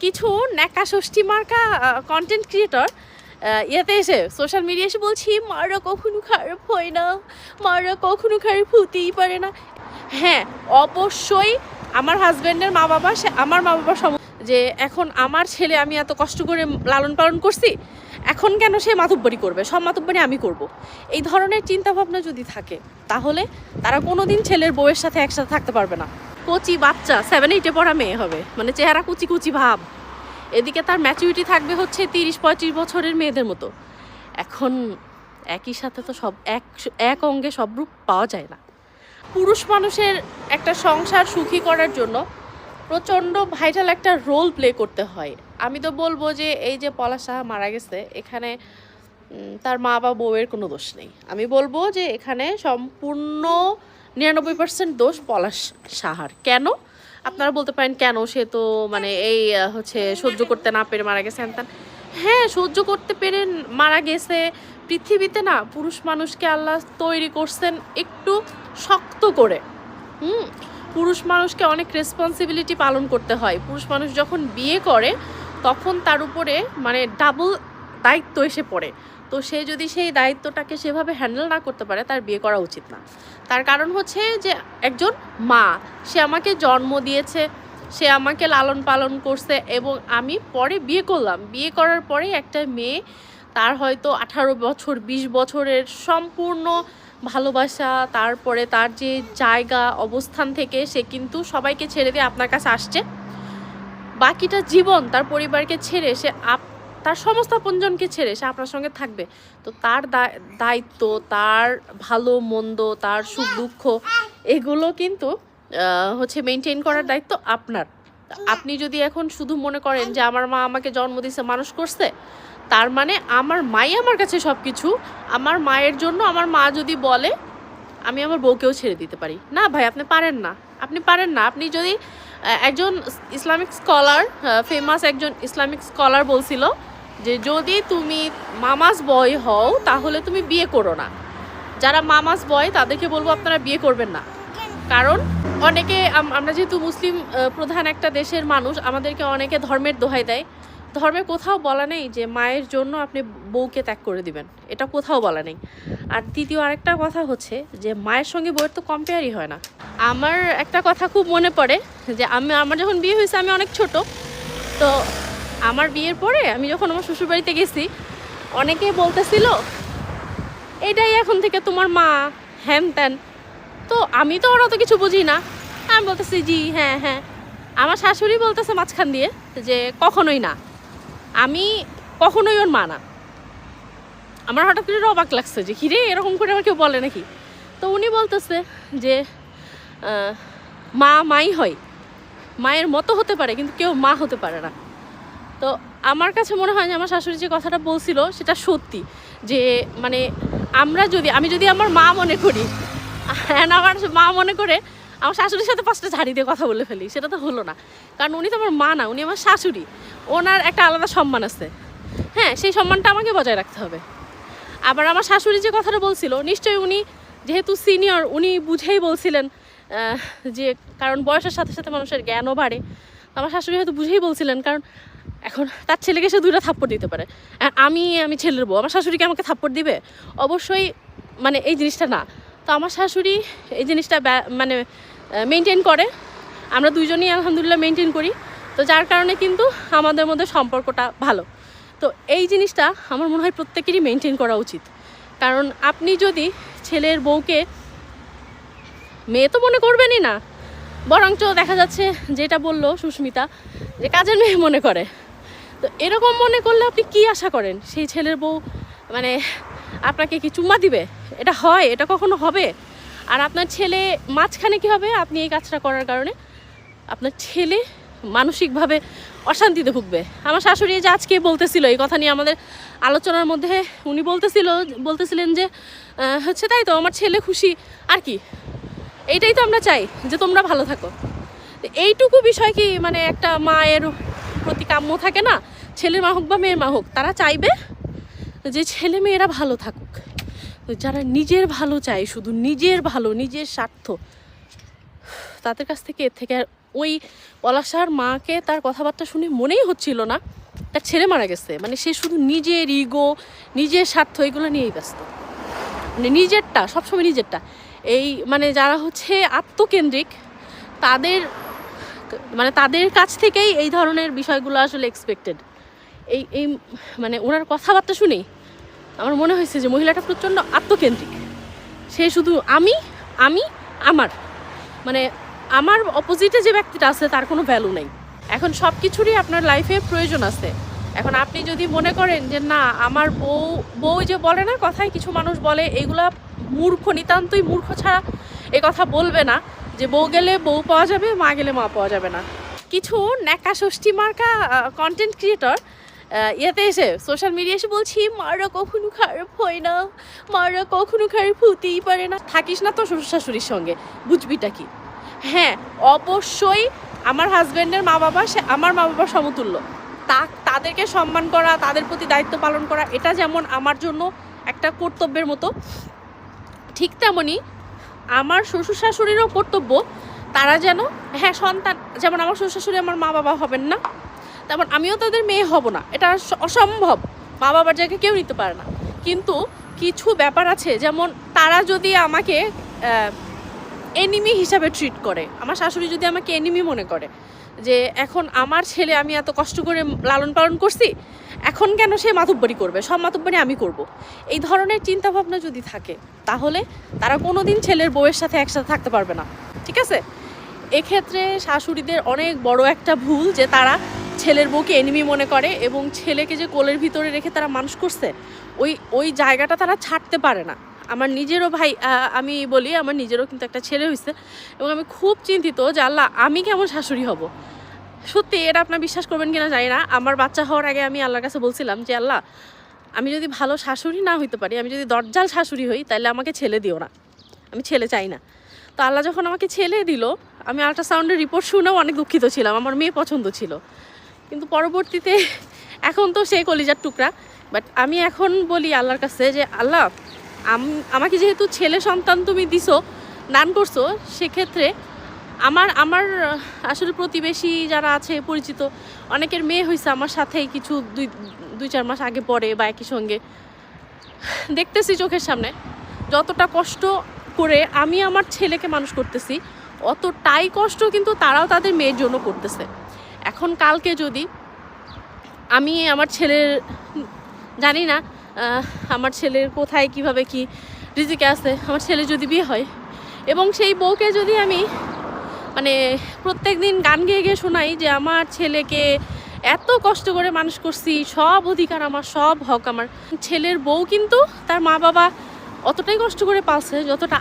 কিছু ন্যাকা ষষ্ঠী মার্কা কন্টেন্ট ক্রিয়েটর ইয়েতে এসে সোশ্যাল মিডিয়া এসে বলছি মারা কখনো খারাপ হয় না, মারা কখনো খারাপ হতেই পারে না। হ্যাঁ, অবশ্যই আমার হাজব্যান্ডের মা বাবা, সে আমার মা বাবার যে এখন আমার ছেলে আমি এত কষ্ট করে লালন পালন করছি, এখন কেন সে মাতুব্বরি করবে, সব মাতুব্বরি আমি করব। এই ধরনের চিন্তাভাবনা যদি থাকে তাহলে তারা কোনোদিন ছেলের বউয়ের সাথে একসাথে থাকতে পারবে না। কচি বাচ্চা 7-8-এ পড়া মেয়ে হবে, মানে চেহারা কুচি কুচি ভাব, এদিকে তার ম্যাচুরিটি থাকবে হচ্ছে 30-35 বছরের মেয়েদের মতো। এখন একই সাথে তো সব এক অঙ্গে সব রূপ পাওয়া যায় না। পুরুষ মানুষের একটা সংসার সুখী করার জন্য প্রচণ্ড ভাইটাল একটা রোল প্লে করতে হয়। আমি তো বলবো যে এই যে পলাশ সাহা মারা গেছে, এখানে তার মা বা বউয়ের কোনো দোষ নেই। আমি বলবো যে এখানে সম্পূর্ণ 99% দোষ পলাশ সাহার। কেন? আপনারা বলতে পারেন কেন, সে তো মানে এই হচ্ছে সহ্য করতে না পেরে মারা গেছে। হ্যাঁ, সহ্য করতে পেরে মারা গেছে। পৃথিবীতে না পুরুষ মানুষকে আল্লাহ তৈরি করছেন একটু শক্ত করে। পুরুষ মানুষকে অনেক রেসপন্সিবিলিটি পালন করতে হয়। পুরুষ মানুষ যখন বিয়ে করে তখন তার উপরে মানে ডাবল দায়িত্ব এসে পড়ে। তো সে যদি সেই দায়িত্বটাকে সেভাবে হ্যান্ডেল না করতে পারে, তার বিয়ে করা উচিত না। তার কারণ হচ্ছে যে একজন মা, সে আমাকে জন্ম দিয়েছে, সে আমাকে লালন পালন করছে, এবং আমি পরে বিয়ে করলাম। বিয়ে করার পরে একটা মেয়ে, তার হয়তো 18 বছর 20 বছরের সম্পূর্ণ ভালোবাসা, তারপরে তার যে জায়গা অবস্থান থেকে সে কিন্তু সবাইকে ছেড়ে দিয়ে আপনার কাছে আসছে। বাকিটা জীবন তার পরিবারকে ছেড়ে সে তার সমস্ত আপনজনকে ছেড়ে সে আপনার সঙ্গে থাকবে। তো তার দায়িত্ব, তার ভালো মন্দ, তার সুখ দুঃখ, এগুলো কিন্তু হচ্ছে মেনটেন করার দায়িত্ব আপনার। আপনি যদি এখন শুধু মনে করেন যে আমার মা আমাকে জন্ম দিয়েছে, মানুষ করছে, তার মানে আমার মাই আমার কাছে সব কিছু, আমার মায়ের জন্য আমার মা যদি বলে আমি আমার বউকেও ছেড়ে দিতে পারি, না ভাই, আপনি পারেন না। আপনি পারেন না। আপনি যদি একজন ইসলামিক স্কলার, ফেমাস একজন ইসলামিক স্কলার বলছিল যে যদি তুমি মামাস বয় হও তাহলে তুমি বিয়ে করো না। যারা মামাস বয় তাদেরকে বলবো আপনারা বিয়ে করবেন না। কারণ অনেকে, আমরা যেহেতু মুসলিম প্রধান একটা দেশের মানুষ, আমাদেরকে অনেকে ধর্মের দোহাই দেয়। ধর্মে কোথাও বলা নেই যে মায়ের জন্য আপনি বউকে ত্যাগ করে দিবেন, এটা কোথাও বলা নেই। আর দ্বিতীয় আরেকটা কথা হচ্ছে যে মায়ের সঙ্গে বউয়ের তো কম্পেয়ারই হয় না। আমার একটা কথা খুব মনে পড়ে যে আমার যখন বিয়ে হয়েছে আমি অনেক ছোট। তো আমার বিয়ের পরে আমি যখন আমার শ্বশুরবাড়িতে গেছি, অনেকেই বলতেছিল এটাই এখন থেকে তোমার মা, হ্যান ত্যান। তো আমি তো ওরা তো কিছু বুঝি না, আমি বলতেছি জি হ্যাঁ হ্যাঁ। আমার শাশুড়ি বলতেছে মাঝখান দিয়ে যে কখনোই না, আমি কখনোই ওর মা না। আমার হঠাৎ করে অবাক লাগছে যে কিরে, এরকম করে আমার কেউ বলে নাকি। তো উনি বলতেছে যে মা মাই হয়, মায়ের মতো হতে পারে কিন্তু কেউ মা হতে পারে না। তো আমার কাছে মনে হয় যে আমার শাশুড়ি যে কথাটা বলছিল সেটা সত্যি। যে মানে আমি যদি আমার মা মনে করি, আমার মা মনে করে আমার শাশুড়ির সাথে 5টা ঝাড়ি দিয়ে কথা বলে ফেলি, সেটা তো হলো না। কারণ উনি তো আমার মা না, উনি আমার শাশুড়ি। ওনার একটা আলাদা সম্মান আছে, হ্যাঁ, সেই সম্মানটা আমাকে বজায় রাখতে হবে। আবার আমার শাশুড়ি যে কথাটা বলছিল, নিশ্চয়ই উনি যেহেতু সিনিয়র, উনি বুঝেই বলছিলেন যে কারণ বয়সের সাথে সাথে মানুষের জ্ঞানও বাড়ে। আমার শাশুড়ি হয়তো বুঝেই বলছিলেন, কারণ এখন তার ছেলেকে সে 2টা থাপ্পড় দিতে পারে। আমি ছেলের বউ, আমার শাশুড়িকে আমাকে থাপ্পড় দিবে? অবশ্যই মানে এই জিনিসটা না। তো আমার শাশুড়ি এই জিনিসটা মানে মেনটেন করে, আমরা দুইজনই আলহামদুলিল্লাহ মেনটেন করি। তো যার কারণে কিন্তু আমাদের মধ্যে সম্পর্কটা ভালো। তো এই জিনিসটা আমার মনে হয় প্রত্যেকেরই মেনটেন করা উচিত। কারণ আপনি যদি ছেলের বউকে মেয়ে তো মনে করবেনই না, বরঞ্চ দেখা যাচ্ছে যেটা বললো সুস্মিতা, যে কাজের মেয়ে মনে করে। তো এরকম মনে করলে আপনি কি আশা করেন সেই ছেলের বউ মানে আপনাকে কি চুম্মা দিবে? এটা হয়? এটা কখনো হবে? আর আপনার ছেলে মাঝখানে কি হবে? আপনি এই কাজটা করার কারণে আপনার ছেলে মানসিকভাবে অশান্তিতে ভুগবে। আমার শাশুড়ি যে আজকে বলতেছিল এই কথা নিয়ে আমাদের আলোচনার মধ্যে, উনি বলতেছিলেন যে হচ্ছে তাই তো, আমার ছেলে খুশি আর কি, এইটাই তো আমরা চাই যে তোমরা ভালো থাকো। এইটুকু বিষয় কি মানে একটা মায়ের প্রতি কাম্য থাকে না? ছেলের মা হোক বা মেয়ের মা হোক, তারা চাইবে যে ছেলে মেয়েরা ভালো থাকুক। যারা নিজের ভালো চায়, শুধু নিজের ভালো, নিজের স্বার্থ, তাদের কাছ থেকে এর থেকে আর ওই পলাশার মাকে তার কথাবার্তা শুনে মনেই হচ্ছিল না তার ছেলে মারা গেছে। মানে সে শুধু নিজের ইগো, নিজের স্বার্থ এগুলো নিয়েই ব্যস্ত, মানে নিজেরটা সবসময় নিজেরটা। এই মানে যারা হচ্ছে আত্মকেন্দ্রিক তাদের মানে তাদের কাছ থেকেই এই ধরনের বিষয়গুলো আসলে এক্সপেক্টেড। এই মানে ওনার কথাবার্তা শুনেই আমার মনে হয়েছে যে মহিলাটা প্রচণ্ড আত্মকেন্দ্রিক। সে শুধু আমি আমি আমার মানে আমার অপোজিটে যে ব্যক্তিটা আছে তার কোনো ভ্যালু নেই। এখন সব কিছুরই আপনার লাইফে প্রয়োজন আছে। এখন আপনি যদি মনে করেন যে না আমার বউ যে বলে না কথায় কিছু মানুষ বলে এগুলা মূর্খ, নিতান্তই মূর্খ ছাড়া এ কথা বলবে না যে বউ গেলে বউ পাওয়া যাবে, মা গেলে মা পাওয়া যাবে না। কিছু ন্যাকা ষষ্ঠী মার্কা কন্টেন্ট ক্রিয়েটর ইয়েতে এসে সোশ্যাল মিডিয়া এসে বলছি মারা কখনো খারাপ হয় না, মারা কখনো খারাপ হতেই পারে না। থাকিস না তো শ্বশুর শাশুড়ির সঙ্গে, বুঝবিটা কি? হ্যাঁ, অবশ্যই আমার হাজব্যান্ডের মা বাবা আমার মা বাবার সমতুল্য। তাদেরকে সম্মান করা, তাদের প্রতি দায়িত্ব পালন করা এটা যেমন আমার জন্য একটা কর্তব্যের মতো, ঠিক তেমনই আমার শ্বশুর শাশুড়িরও কর্তব্য তারা যেন সন্তান, যেমন আমার শ্বশুর শাশুড়ি আমার মা বাবা হবেন না তেমন আমিও তাদের মেয়ে হব না, এটা অসম্ভব। মা বাবার জায়গায় কেউ নিতে পারে না। কিন্তু কিছু ব্যাপার আছে, যেমন তারা যদি আমাকে এনিমি হিসাবে ট্রিট করে, আমার শাশুড়ি যদি আমাকে এনিমি মনে করে যে এখন আমার ছেলে আমি এত কষ্ট করে লালন পালন করছি, এখন কেন সে মাতব্বরি করবে, সব মাতব্বরি আমি করব, এই ধরনের চিন্তাভাবনা যদি থাকে তাহলে তারা কোনো দিন ছেলের বউয়ের সাথে একসাথে থাকতে পারবে না। ঠিক আছে? এক্ষেত্রে শাশুড়িদের অনেক বড় একটা ভুল যে তারা ছেলের বউকে এনিমি মনে করে এবং ছেলেকে যে কোলের ভিতরে রেখে তারা মানুষ করছে ওই জায়গাটা তারা ছাড়তে পারে না। আমার নিজেরও ভাই, আমি বলি আমার নিজেরও কিন্তু একটা ছেলে হয়েছে এবং আমি খুব চিন্তিত যে আল্লাহ আমি কেমন শাশুড়ি হব। সত্যি এটা আপনার বিশ্বাস করবেন কিনা জানি না, আমার বাচ্চা হওয়ার আগে আমি আল্লাহর কাছে বলছিলাম যে আল্লাহ আমি যদি ভালো শাশুড়ি না হইতে পারি, আমি যদি দরজাল শাশুড়ি হই, তাহলে আমাকে ছেলে দিও না, আমি ছেলে চাই না। তো আল্লাহ যখন আমাকে ছেলে দিল, আমি আল্ট্রাসাউন্ডের রিপোর্ট শুনেও অনেক দুঃখিত ছিলাম, আমার মেয়ে পছন্দ ছিল। কিন্তু পরবর্তীতে এখন তো সেই কলিজার টুকরা, বাট আমি এখন বলি আল্লাহর কাছে যে আল্লাহ আমাকে যেহেতু ছেলে সন্তান তুমি দিছো, দান করছো, সেক্ষেত্রে আমার আসলে প্রতিবেশী যারা আছে পরিচিত অনেকের মেয়ে হয়েছে আমার সাথেই কিছু 2-4 মাস আগে পরে বা একই সঙ্গে, দেখতেছি চোখের সামনে যতটা কষ্ট করে আমি আমার ছেলেকে মানুষ করতেছি অতটাই কষ্ট কিন্তু তারাও তাদের মেয়ের জন্য করতেছে। এখন কালকে যদি আমি আমার ছেলের, জানি না আমার ছেলের কোথায় কিভাবে কি রিজিকে আছে, আমার ছেলে যদি বিয়ে হয় এবং সেই বউকে যদি আমি মানে প্রত্যেক দিন গান গেয়ে গিয়ে শোনাই যে আমার ছেলেকে এত কষ্ট করে মানুষ করছি, সব অধিকার আমার, সব হক আমার, ছেলের বউ কিন্তু তার মা বাবা অতটাই কষ্ট করে পালছে যতটা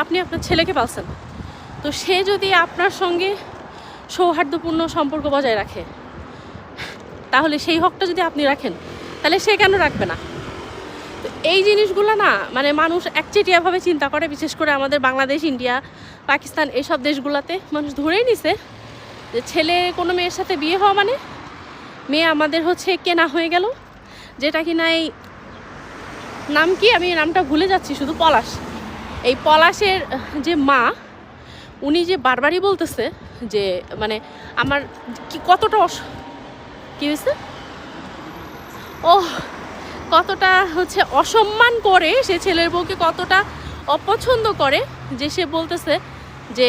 আপনি আপনার ছেলেকে পালছেন। তো সে যদি আপনার সঙ্গে সৌহার্দ্যপূর্ণ সম্পর্ক বজায় রাখে, তাহলে সেই হকটা যদি আপনি রাখেন তাহলে সে কেন রাখবে না? তো এই জিনিসগুলো না মানে মানুষ একচেটিয়াভাবে চিন্তা করে, বিশেষ করে আমাদের বাংলাদেশ, ইন্ডিয়া, পাকিস্তান এসব দেশগুলোতে মানুষ ধরেই নিছে যে ছেলে কোনো মেয়ের সাথে বিয়ে হওয়া মানে মেয়ে আমাদের হচ্ছে কেনা হয়ে গেল। যেটা কিনা এই নাম কি, আমি নামটা ভুলে যাচ্ছি, শুধু পলাশ, এই পলাশের যে মা উনি যে বারবারই বলতেছে যে মানে আমার কি কতটা কি হয়েছে, কতটা হচ্ছে অসম্মান করে, সে ছেলের বউকে কতটা অপছন্দ করে, যে সে বলতেছে যে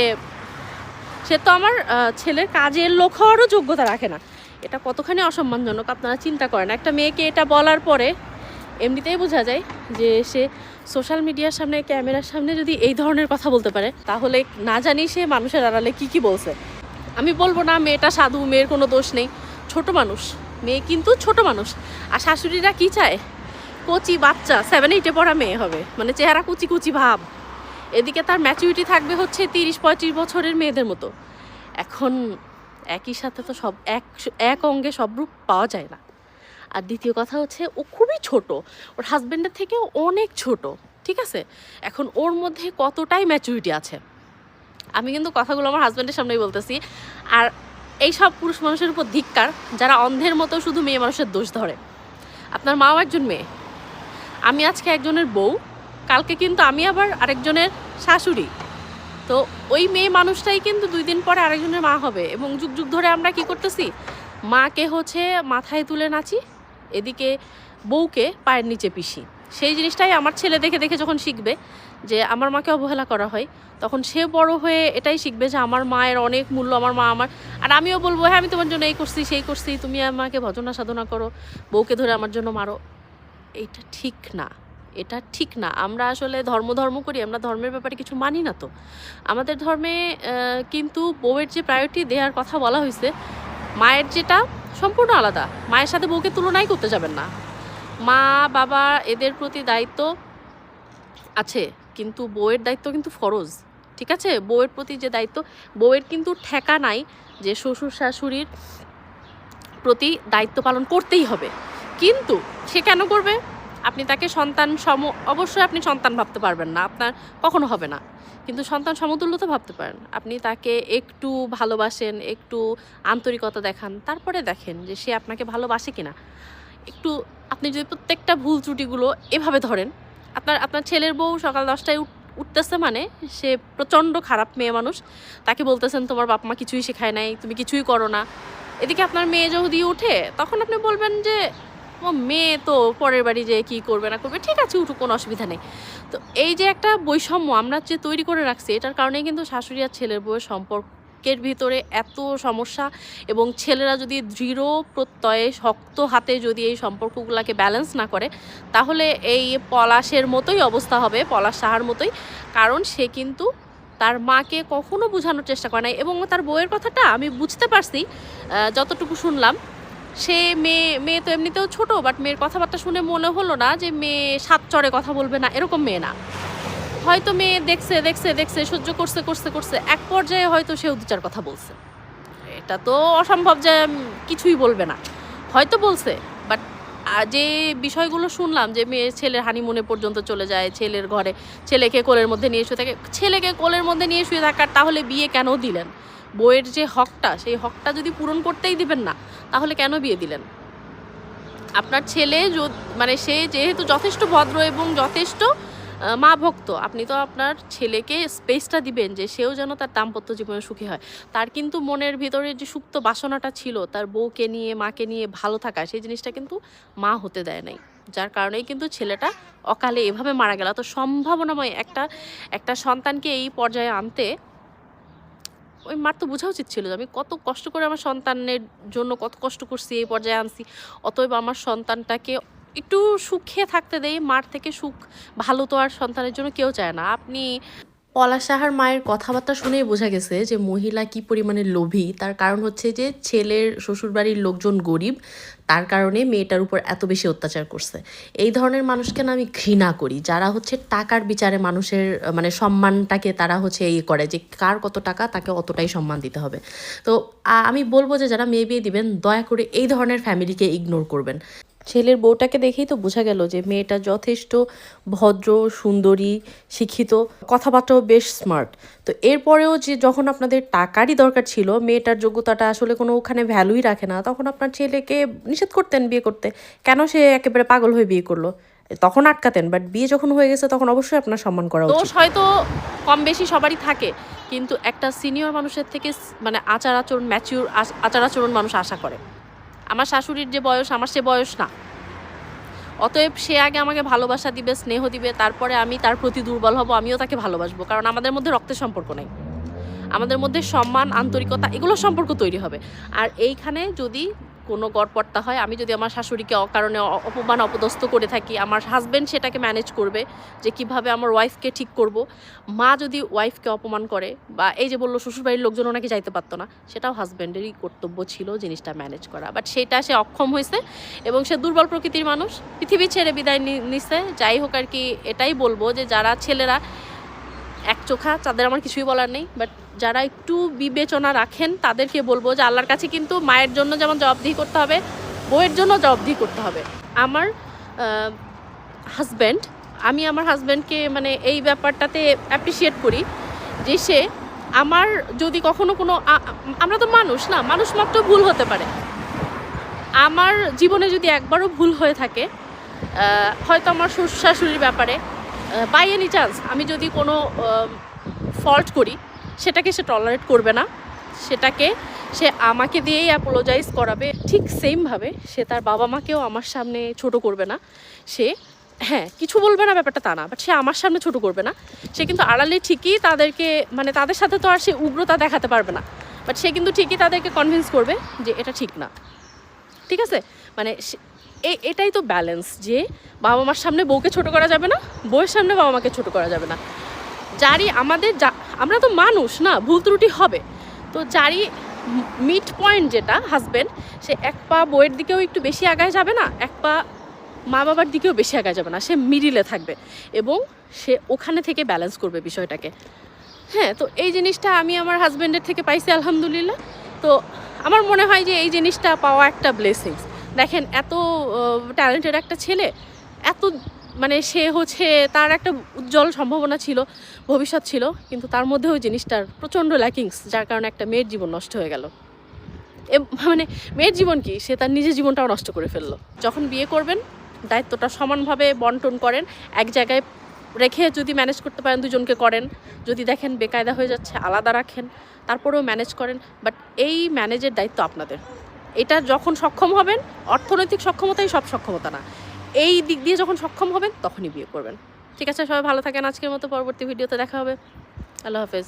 সে তো আমার ছেলের কাজের লোক হওয়ারও যোগ্যতা রাখে না। এটা কতখানি অসম্মানজনক আপনারা চিন্তা করেন। একটা মেয়েকে এটা বলার পরে এমনিতেই বোঝা যায় যে সে সোশ্যাল মিডিয়ার সামনে, ক্যামেরার সামনে যদি এই ধরনের কথা বলতে পারে, তাহলে না জানি সে মানুষের আড়ালে কি বলছে। আমি বলবো না মেয়েটা সাধু, মেয়ের কোনো দোষ নেই, ছোট মানুষ, মেয়ে কিন্তু ছোট মানুষ। আর শাশুড়িরা কি চায়, কচি বাচ্চা 7-8 পড়া মেয়ে হবে, মানে চেহারা কুচি কুচি ভাব, এদিকে তার ম্যাচুরিটি থাকবে হচ্ছে 30-35 বছরের মেয়েদের মতো। এখন একই সাথে তো সব এক অঙ্গে সব রূপ পাওয়া যায় না। আর দ্বিতীয় কথা হচ্ছে ও খুবই ছোট, ওর হাজব্যান্ডের থেকেও অনেক ছোট। ঠিক আছে, এখন ওর মধ্যে কতটাই ম্যাচুরিটি আছে, আমি কিন্তু কথাগুলো আমার হাজব্যান্ডের সামনেই বলতেছি। আর এই সব পুরুষ মানুষের উপর ধিক্কার যারা অন্ধের মতো শুধু মেয়ে মানুষের দোষ ধরে। আপনার মাও একজন মেয়ে, আমি আজকে একজনের বউ, কালকে কিন্তু আমি আবার আরেকজনের শাশুড়ি। তো ওই মেয়ে মানুষটাই কিন্তু 2 দিন পরে আরেকজনের মা হবে। এবং যুগ যুগ ধরে আমরা কি করতেছি, মাকে হচ্ছে মাথায় তুলে নাচি, এদিকে বউকে পায়ের নিচে পিষি। সেই জিনিসটাই আমার ছেলে দেখে দেখে যখন শিখবে যে আমার মাকে অবহেলা করা হয়, তখন সে বড় হয়ে এটাই শিখবে যে আমার মায়ের অনেক মূল্য, আমার মা আমার। আর আমিও বলবো হ্যাঁ আমি তোমার জন্য এই করছি সেই করছি, তুমি আমাকে ভজনা সাধনা করো, বউকে ধরে আমার জন্য মারো। এটা ঠিক না, এটা ঠিক না। আমরা আসলে ধর্ম করি, আমরা ধর্মের ব্যাপারে কিছু মানি না। তো আমাদের ধর্মে কিন্তু বউয়ের যে প্রায়োরিটি দেওয়ার কথা বলা হয়েছে, মায়ের যেটা সম্পূর্ণ আলাদা। মায়ের সাথে বউকে তুলনাই করতে যাবেন না। মা বাবা এদের প্রতি দায়িত্ব আছে, কিন্তু বউয়ের দায়িত্ব কিন্তু ফরজ, ঠিক আছে? বউয়ের প্রতি যে দায়িত্ব, বউয়ের কিন্তু ঠেকা নাই যে শ্বশুর শাশুড়ির প্রতি দায়িত্ব পালন করতেই হবে। কিন্তু সে কেন করবে? আপনি তাকে সন্তান অবশ্যই আপনি সন্তান ভাবতে পারবেন না, আপনার কখনো হবে না, কিন্তু সন্তান সমতুল্য তো ভাবতে পারেন। আপনি তাকে একটু ভালোবাসেন, একটু আন্তরিকতা দেখান, তারপরে দেখেন যে সে আপনাকে ভালোবাসে কিনা। একটু আপনি যদি প্রত্যেকটা ভুল ত্রুটিগুলো এভাবে ধরেন, আপনার ছেলের বউ সকাল 10টায় উঠতেছে মানে সে প্রচণ্ড খারাপ মেয়ে মানুষ, তাকে বলতেছেন তোমার বাপ মা কিছুই শেখায় নাই, তুমি কিছুই করো না। এদিকে আপনার মেয়ে যদি উঠে, তখন আপনি বলবেন যে ও মেয়ে তো পরের বাড়ি যে কি করবে না করবে, ঠিক আছে উঠুক, কোনো অসুবিধা নেই। তো এই যে একটা বৈষম্য আমরা যে তৈরি করে রাখছি, এটার কারণেই কিন্তু শাশুড়ি আর ছেলের বউয়ের সম্পর্কের ভিতরে এত সমস্যা। এবং ছেলেরা যদি দৃঢ় প্রত্যয়ে শক্ত হাতে যদি এই সম্পর্কগুলোকে ব্যালেন্স না করে, তাহলে এই পলাশের মতোই অবস্থা হবে, পলাশ সাহার মতোই। কারণ সে কিন্তু তার মাকে কখনো বোঝানোর চেষ্টা করে নাই। এবং তার বউয়ের কথাটা আমি বুঝতে পারছি, যতটুকু শুনলাম, সে মেয়ে তো এমনিতেও ছোট, বাট মেয়ের কথাবার্তা শুনে মনে হলো না যে মেয়ে সাত চড়ে কথা বলবে না, এরকম মেয়ে না। হয়তো মেয়ে দেখছে সহ্য করছে, এক পর্যায়ে হয়তো সে 2-4 কথা বলছে। এটা তো অসম্ভব যে কিছুই বলবে না, হয়তো বলছে। বাট যে বিষয়গুলো শুনলাম যে মেয়ে ছেলের হানিমুনে পর্যন্ত চলে যায়, ছেলের ঘরে ছেলেকে কোলের মধ্যে নিয়ে শুয়ে থাকে, ছেলেকে কোলের মধ্যে নিয়ে শুয়ে থাকার তাহলে বিয়ে কেন দিলেন? বইয়ের যে হকটা, সেই হকটা যদি পূরণ করতেই দিবেন না, তাহলে কেন বিয়ে দিলেন? আপনার ছেলে মানে সে যেহেতু যথেষ্ট ভদ্র এবং যথেষ্ট মা ভক্ত, আপনি তো আপনার ছেলেকে স্পেসটা দিবেন যে সেও যেন তার দাম্পত্য জীবনে সুখী হয়। তার কিন্তু মনের ভিতরে যে সুপ্ত বাসনাটা ছিল তার বউকে নিয়ে মাকে নিয়ে ভালো থাকা, সেই জিনিসটা কিন্তু মা হতে দেয় নাই, যার কারণেই কিন্তু ছেলেটা অকালে এভাবে মারা গেল। তো সম্ভাবনাময় একটা সন্তানকে এই পর্যায়ে আনতে ওই মার তো বোঝা উচিত ছিল যে আমি কত কষ্ট করে আমার সন্তানের জন্য কত কষ্ট করছি, এই পর্যায়ে আনছি। অতএব আমার সন্তানটাকে একটু সুখে থাকতে দেই, মার থেকে সুখ ভালো তো আর সন্তানের জন্য কেউ চায় না। আপনি পলাশ সাহার মায়ের কথাবার্তা শুনেই বোঝা গেছে যে মহিলা কি পরিমাণে লোভী। তার কারণ হচ্ছে যে ছেলের শ্বশুরবাড়ির লোকজন গরিব, তার কারণে মেয়েটার উপর এত বেশি অত্যাচার করছে। এই ধরনের মানুষকে না আমি ঘৃণা করি, যারা হচ্ছে টাকার বিচারে মানুষের মানে সম্মানটাকে তারা হচ্ছে এই করে যে কার কত টাকা তাকে অতটাই সম্মান দিতে হবে। তো আমি বলবো যে যারা মেয়ে বিয়ে দিবেন, দয়া করে এই ধরনের ফ্যামিলিকে ইগনোর করবেন। ছেলের বউটাকে দেখেই তো বোঝা গেল যে মেয়েটা যথেষ্ট ভদ্র, সুন্দরী, শিক্ষিত, কথাবার্তাও বেশ স্মার্ট। তো এরপরেও যে যখন আপনাদের টাকারই দরকার ছিল, মেয়েটার যোগ্যতাটা আসলে কোনো ওখানে ভ্যালুই রাখে না, তখন আপনার ছেলেকে নিষেধ করতেন বিয়ে করতে। কেন সে একেবারে পাগল হয়ে বিয়ে করলো? তখন আটকাতেন, বাট বিয়ে যখন হয়ে গেছে তখন অবশ্যই আপনার সম্মান করা উচিত। দোষ হয়তো কম বেশি সবারই থাকে, কিন্তু একটা সিনিয়র মানুষের থেকে মানে ম্যাচিউর আচার আচরণ মানুষ আশা করে। আমার শাশুড়ির যে বয়স আমার সে বয়স না, অতএব সে আগে আমাকে ভালোবাসা দিবে, স্নেহ দিবে, তারপরে আমি তার প্রতি দুর্বল হব, আমিও তাকে ভালোবাসবো। কারণ আমাদের মধ্যে রক্তের সম্পর্ক নেই, আমাদের মধ্যে সম্মান, আন্তরিকতা, এগুলো সম্পর্ক তৈরি হবে। আর এইখানে যদি কোনো গড়পড়তা হয়, আমি যদি আমার শাশুড়িকে অকারণে অপমান অপদস্থ করে থাকি, আমার হাজব্যান্ড সেটাকে ম্যানেজ করবে যে কিভাবে আমার ওয়াইফকে ঠিক করব। মা যদি ওয়াইফকে অপমান করে, বা এই যে বললো শ্বশুরবাড়ির লোকজনও নাকি যাইতে পারতো না, সেটাও হাজব্যান্ডেরই কর্তব্য ছিল জিনিসটা ম্যানেজ করা। বাট সেটা সে অক্ষম হয়েছে এবং সে দুর্বল প্রকৃতির মানুষ, পৃথিবী ছেড়ে বিদায় নিছে। যাই হোক আর কি, এটাই বলবো যে যারা ছেলেরা এক চোখা, তাদের আমার কিছুই বলার নেই। বাট যারা একটু বিবেচনা রাখেন তাদেরকে বলবো যে আল্লাহর কাছে কিন্তু মায়ের জন্য যেমন জবাবদিহি করতে হবে, বউয়ের জন্য জবাবদিহি করতে হবে। আমার হাজব্যান্ড, আমি আমার হাজব্যান্ডকে মানে এই ব্যাপারটাতে অ্যাপ্রিসিয়েট করি যে সে আমার যদি কখনো কোনো, আমরা তো মানুষ না, মানুষ মাত্র ভুল হতে পারে। আমার জীবনে যদি একবারও ভুল হয়ে থাকে, হয়তো আমার শ্বশুর শাশুড়ির ব্যাপারে, বাই এনি চান্স আমি যদি কোনো ফল্ট করি সেটাকে সে টলারেট করবে না, সেটাকে সে আমাকে দিয়েই অ্যাপোলোজাইজ করাবে। ঠিক সেমভাবে সে তার বাবা মাকেও আমার সামনে ছোট করবে না। সে হ্যাঁ কিছু বলবে না ব্যাপারটা তা না, বাট সে আমার সামনে ছোট করবে না। সে কিন্তু আড়ালে ঠিকই তাদেরকে মানে তাদের সাথে তো আর সে উগ্রতা দেখাতে পারবে না, বাট সে কিন্তু ঠিকই তাদেরকে কনভিন্স করবে যে এটা ঠিক না। ঠিক আছে, মানে এটাই তো ব্যালেন্স, যে বাবা মার সামনে বউকে ছোট করা যাবে না, বউয়ের সামনে বাবা মাকে ছোট করা যাবে না। যারই আমরা তো মানুষ না, ভুল ত্রুটি হবে। তো যারই মিড পয়েন্ট যেটা হাজব্যান্ড, সে এক পা বউয়ের দিকেও একটু বেশি আগায় যাবে না, এক পা মা বাবার দিকেও বেশি আগায় যাবে না, সে মিডিলে থাকবে এবং সে ওখানে থেকে ব্যালেন্স করবে বিষয়টাকে। হ্যাঁ, তো এই জিনিসটা আমি আমার হাজব্যান্ডের থেকে পাইছি আলহামদুলিল্লাহ। তো আমার মনে হয় যে এই জিনিসটা পাওয়া একটা ব্লেসিংস। দেখেন এত ট্যালেন্টেড একটা ছেলে, এত মানে সে হচ্ছে তার একটা উজ্জ্বল সম্ভাবনা ছিল, ভবিষ্যৎ ছিল, কিন্তু তার মধ্যে ওই জিনিসটার প্রচণ্ড ল্যাকিংস, যার কারণে একটা মেয়ের জীবন নষ্ট হয়ে গেল। মানে মেয়ের জীবন কি, সে তার নিজের জীবনটাও নষ্ট করে ফেললো। যখন বিয়ে করবেন দায়িত্বটা সমানভাবে বন্টন করেন, এক জায়গায় রেখে যদি ম্যানেজ করতে পারেন দুজনকে করেন, যদি দেখেন বেকায়দা হয়ে যাচ্ছে আলাদা রাখেন, তারপরেও ম্যানেজ করেন। বাট এই ম্যানেজের দায়িত্ব আপনাদের। এটা যখন সক্ষম হবেন, অর্থনৈতিক সক্ষমতাই সব সক্ষমতা না, এই দিক দিয়ে যখন সক্ষম হবেন তখনই বিয়ে করবেন। ঠিক আছে, সবাই ভালো থাকেন। আজকের মতো পরবর্তী ভিডিওতে দেখা হবে। আল্লাহ হাফেজ।